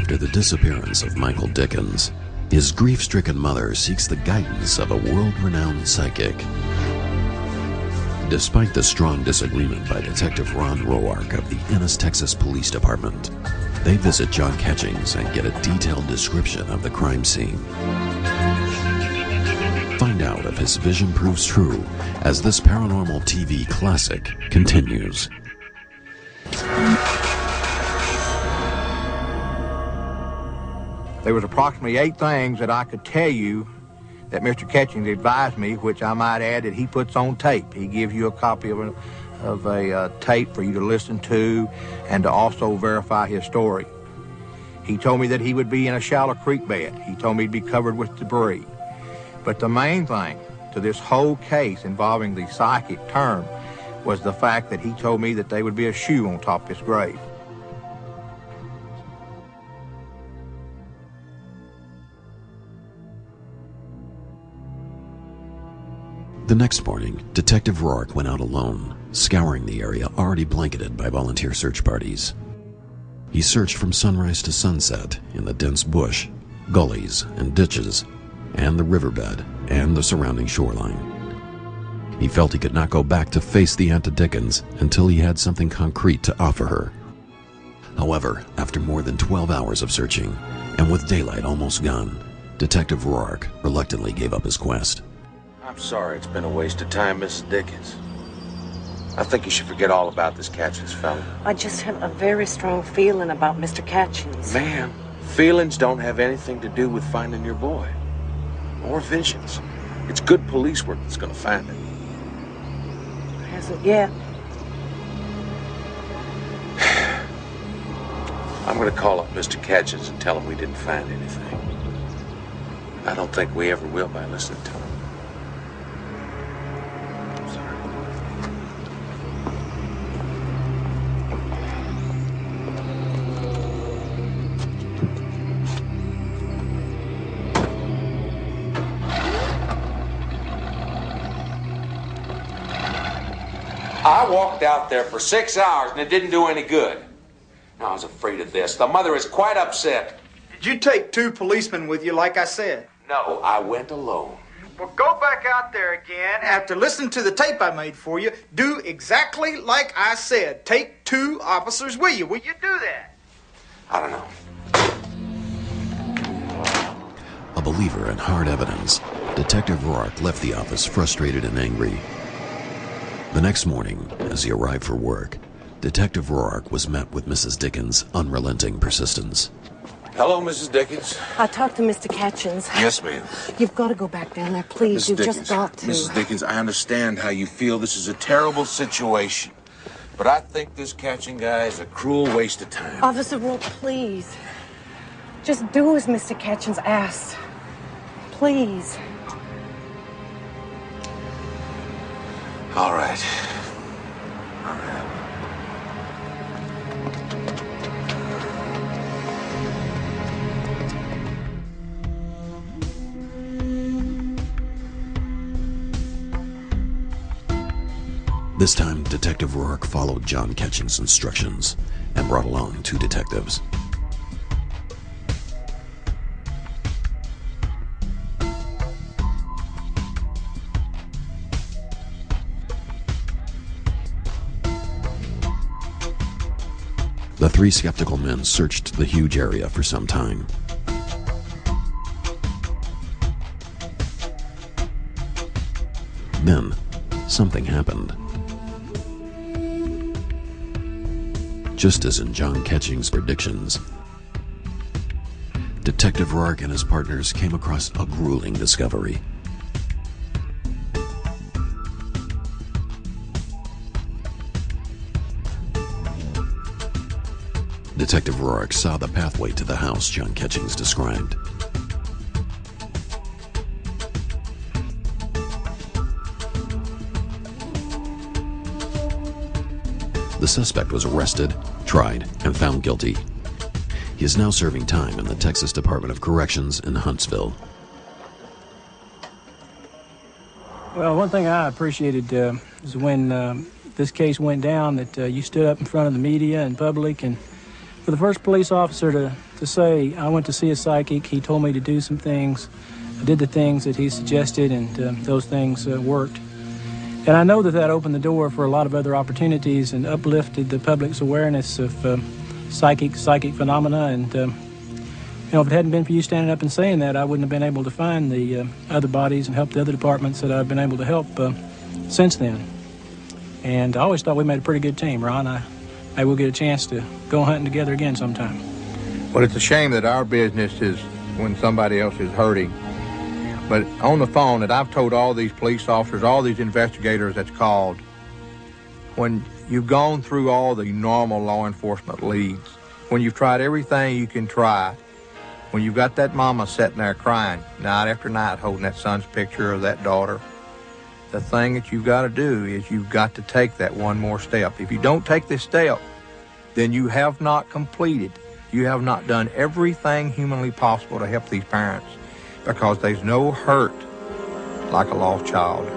After the disappearance of Michael Dickens, his grief-stricken mother seeks the guidance of a world-renowned psychic. Despite the strong disagreement by Detective Ron Roark of the Ennis, Texas Police Department, they visit John Catchings and get a detailed description of the crime scene. Find out if his vision proves true as this paranormal TV classic continues. There was approximately 8 things that I could tell you that Mr. Catchings advised me, which I might add that he puts on tape. He gives you a copy of a tape for you to listen to and to also verify his story. He told me that he would be in a shallow creek bed. He told me he'd be covered with debris. But the main thing to this whole case involving the psychic term was the fact that he told me that there would be a shoe on top of his grave. The next morning, Detective Roark went out alone, scouring the area already blanketed by volunteer search parties. He searched from sunrise to sunset in the dense bush, gullies and ditches, and the riverbed and the surrounding shoreline. He felt he could not go back to face the Aunt Dickens until he had something concrete to offer her. However, after more than 12 hours of searching, and with daylight almost gone, Detective Roark reluctantly gave up his quest. I'm sorry it's been a waste of time, Mrs. Dickens. I think you should forget all about this Catchings fella. I just have a very strong feeling about Mr. Catchings. Ma'am, feelings don't have anything to do with finding your boy. Or visions. It's good police work that's gonna find him. Hasn't yet. I'm gonna call up Mr. Catchings and tell him we didn't find anything. I don't think we ever will by listening to him. I walked out there for 6 hours and it didn't do any good. I was afraid of this. The mother is quite upset. Did you take 2 policemen with you, like I said? No, I went alone. Well, go back out there again. After listening to the tape I made for you, do exactly like I said. Take 2 officers with you. Will you do that? I don't know. A believer in hard evidence, Detective Roark left the office frustrated and angry. The next morning, as he arrived for work, Detective Roark was met with Mrs. Dickens' unrelenting persistence. Hello, Mrs. Dickens. I talked to Mr. Catchings. Yes, ma'am. You've got to go back down there, please. Mrs. You've Dickens, just got to. Mrs. Dickens, I understand how you feel. This is a terrible situation. But I think this Catching guy is a cruel waste of time. Officer Roark, please. Just do as Mr. Catchings asked. Please. All right. All right. This time, Detective Roark followed John Catchings' instructions and brought along 2 detectives. The 3 skeptical men searched the huge area for some time. Then, something happened. Just as in John Catchings' predictions, Detective Roark and his partners came across a grueling discovery. Detective Roark saw the pathway to the house John Catchings described. The suspect was arrested, tried, and found guilty. He is now serving time in the Texas Department of Corrections in Huntsville. Well, one thing I appreciated is when this case went down that you stood up in front of the media and public and For the first police officer to say, I went to see a psychic, he told me to do some things, I did the things that he suggested, and those things worked. And I know that opened the door for a lot of other opportunities and uplifted the public's awareness of psychic phenomena. And, if it hadn't been for you standing up and saying that, I wouldn't have been able to find the other bodies and help the other departments that I've been able to help since then. And I always thought we made a pretty good team, Ron. Maybe we'll get a chance to go hunting together again sometime. Well, it's a shame that our business is when somebody else is hurting. But on the phone that I've told all these police officers, all these investigators that's called, when you've gone through all the normal law enforcement leads, when you've tried everything you can try, when you've got that mama sitting there crying night after night holding that son's picture of that daughter, the thing that you've got to do is you've got to take that one more step. If you don't take this step, then you have not completed. You have not done everything humanly possible to help these parents, because there's no hurt like a lost child.